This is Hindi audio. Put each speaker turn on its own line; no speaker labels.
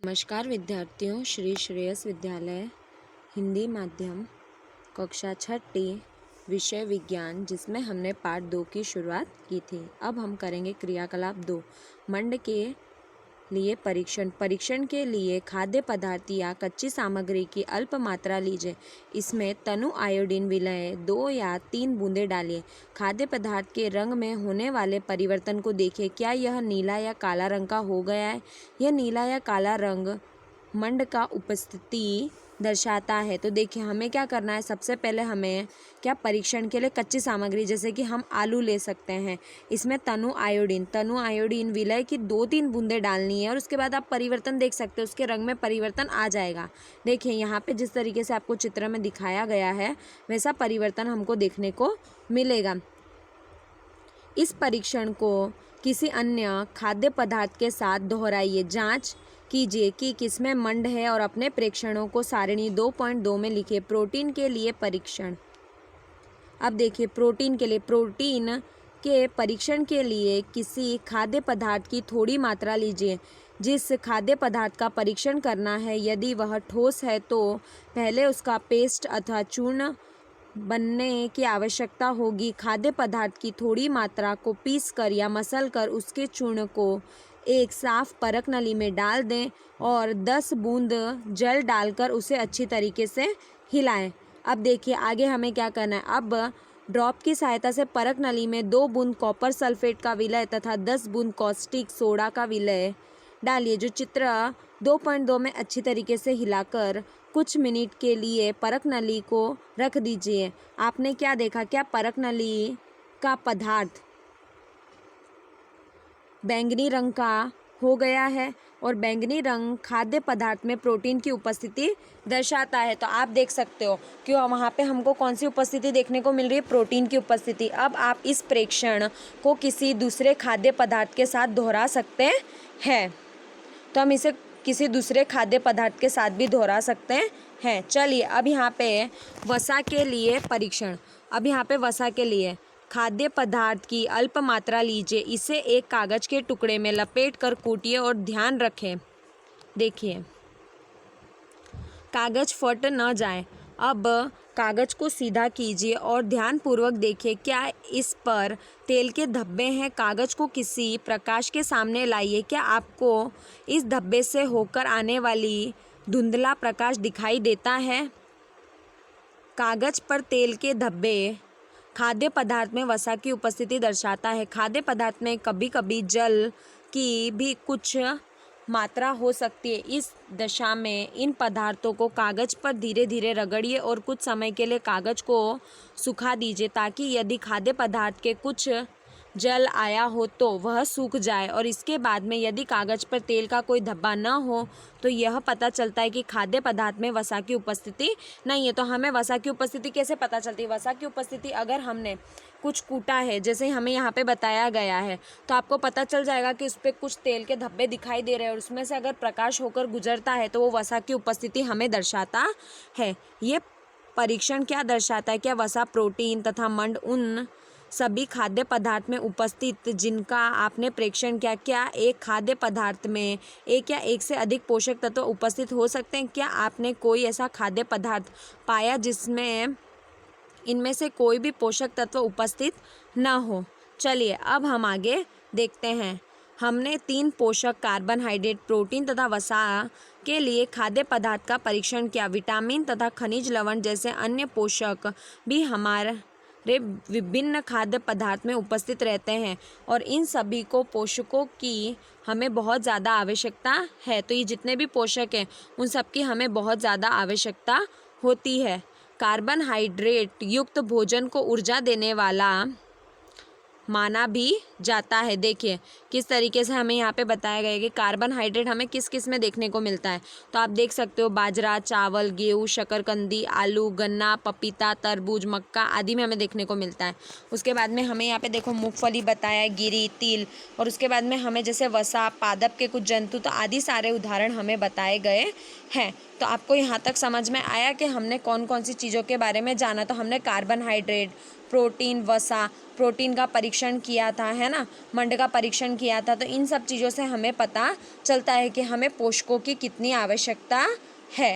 नमस्कार विद्यार्थियों, श्री श्रेयस विद्यालय हिंदी माध्यम कक्षा छठी विषय विज्ञान, जिसमें हमने पाठ 2 की शुरुआत की थी। अब हम करेंगे क्रियाकलाप 2, मंड के लिए परीक्षण के लिए खाद्य पदार्थ या कच्ची सामग्री की अल्प मात्रा लीजिए। इसमें तनु आयोडीन विलय 2 या 3 बूंदें डालिए। खाद्य पदार्थ के रंग में होने वाले परिवर्तन को देखिए। क्या यह नीला या काला रंग का हो गया है? यह नीला या काला रंग मंड का उपस्थिति दर्शाता है। तो देखिए, हमें क्या करना है। सबसे पहले हमें क्या परीक्षण के लिए कच्ची सामग्री, जैसे कि हम आलू ले सकते हैं। इसमें तनु आयोडीन विलय की 2-3 बूंदें डालनी है और उसके बाद आप परिवर्तन देख सकते हो, उसके रंग में परिवर्तन आ जाएगा। देखिए यहाँ पे जिस तरीके से आपको चित्र में दिखाया गया है वैसा परिवर्तन हमको देखने को मिलेगा। इस परीक्षण को किसी अन्य खाद्य पदार्थ के साथ दोहराइए। जांच कीजिए कि किसमें मंड है और अपने प्रेक्षणों को सारणी 2.2 में लिखिए। प्रोटीन के लिए परीक्षण। अब देखिए, प्रोटीन के परीक्षण के लिए किसी खाद्य पदार्थ की थोड़ी मात्रा लीजिए। जिस खाद्य पदार्थ का परीक्षण करना है, यदि वह ठोस है तो पहले उसका पेस्ट अथवा चूर्ण बनने की आवश्यकता होगी। खाद्य पदार्थ की थोड़ी मात्रा को पीसकर या मसलकर उसके चूर्ण को एक साफ परख नली में डाल दें और 10 बूंद जल डालकर उसे अच्छी तरीके से हिलाएं। अब देखिए आगे हमें क्या करना है। अब ड्रॉप की सहायता से परख नली में 2 बूंद कॉपर सल्फेट का विलय तथा 10 बूंद कॉस्टिक सोडा का विलय डालिए। जो चित्र 2.2 में अच्छी तरीके से हिलाकर कुछ मिनट के लिए परख नली को रख दीजिए। आपने क्या देखा? क्या परख नली का पदार्थ बैंगनी रंग का हो गया है और बैंगनी रंग खाद्य पदार्थ में प्रोटीन की उपस्थिति दर्शाता है। तो आप देख सकते हो कि वहाँ पे हमको कौन सी उपस्थिति देखने को मिल रही है? प्रोटीन की उपस्थिति। अब आप इस प्रेक्षण को किसी दूसरे खाद्य पदार्थ के साथ दोहरा सकते हैं। तो हम इसे किसी दूसरे खाद्य पदार्थ के साथ भी दोहरा सकते हैं। चलिए, अब यहाँ पे वसा के लिए परीक्षण। अब यहाँ पे वसा के लिए खाद्य पदार्थ की अल्प मात्रा लीजिए। इसे एक कागज के टुकड़े में लपेट कर कूटिए और ध्यान रखें, देखिए कागज फट न जाए। अब कागज को सीधा कीजिए और ध्यानपूर्वक देखिए, क्या इस पर तेल के धब्बे हैं? कागज को किसी प्रकाश के सामने लाइए। क्या आपको इस धब्बे से होकर आने वाली धुंधला प्रकाश दिखाई देता है? कागज पर तेल के धब्बे खाद्य पदार्थ में वसा की उपस्थिति दर्शाता है। खाद्य पदार्थ में कभी कभी जल की भी कुछ मात्रा हो सकती है। इस दशा में इन पदार्थों को कागज पर धीरे धीरे रगड़िए और कुछ समय के लिए कागज को सुखा दीजिए, ताकि यदि खाद्य पदार्थ के कुछ जल आया हो तो वह सूख जाए। और इसके बाद में यदि कागज पर तेल का कोई धब्बा न हो तो यह पता चलता है कि खाद्य पदार्थ में वसा की उपस्थिति नहीं है। तो हमें वसा की उपस्थिति कैसे पता चलती है? वसा की उपस्थिति अगर हमने कुछ कूटा है, जैसे हमें यहाँ पे बताया गया है, तो आपको पता चल जाएगा कि उस पर कुछ तेल के धब्बे दिखाई दे रहे हैं और उसमें से अगर प्रकाश होकर गुजरता है तो वो वसा की उपस्थिति हमें दर्शाता है। ये परीक्षण क्या दर्शाता है? क्या वसा, प्रोटीन तथा मंड उन सभी खाद्य पदार्थ में उपस्थित जिनका आपने प्रेक्षण किया, क्या एक खाद्य पदार्थ में एक या एक से अधिक पोषक तत्व उपस्थित हो सकते हैं? क्या आपने कोई ऐसा खाद्य पदार्थ पाया जिसमें इनमें से कोई भी पोषक तत्व उपस्थित न हो? चलिए, अब हम आगे देखते हैं। हमने 3 पोषक कार्बोहाइड्रेट, प्रोटीन तथा वसा के लिए खाद्य पदार्थ का परीक्षण किया। विटामिन तथा खनिज लवण जैसे अन्य पोषक भी हमारे विभिन्न खाद्य पदार्थ में उपस्थित रहते हैं और इन सभी को पोषकों की हमें बहुत ज़्यादा आवश्यकता है। तो ये जितने भी पोषक हैं उन सब की हमें बहुत ज़्यादा आवश्यकता होती है। कार्बोहाइड्रेट युक्त भोजन को ऊर्जा देने वाला माना भी जाता है। देखिए किस तरीके से हमें यहाँ पे बताया गया है कि कार्बोहाइड्रेट हमें किस किस में देखने को मिलता है। तो आप देख सकते हो बाजरा, चावल, गेहूँ, शकरकंदी, आलू, गन्ना, पपीता, तरबूज, मक्का आदि में हमें देखने को मिलता है। उसके बाद में हमें यहाँ पे देखो मूंगफली बताया है, गिरी, तिल, और उसके बाद में हमें जैसे वसा, पादप के कुछ जंतु, तो आदि सारे उदाहरण हमें बताए गए हैं। तो आपको यहाँ तक समझ में आया कि हमने कौन कौन सी चीज़ों के बारे में जाना। तो हमने कार्बोहाइड्रेट, प्रोटीन, वसा, प्रोटीन का परीक्षण किया था, है ना। ना, मंड का परीक्षण किया था। तो इन सब चीज़ों से हमें पता चलता है कि हमें पोषकों की कितनी आवश्यकता है।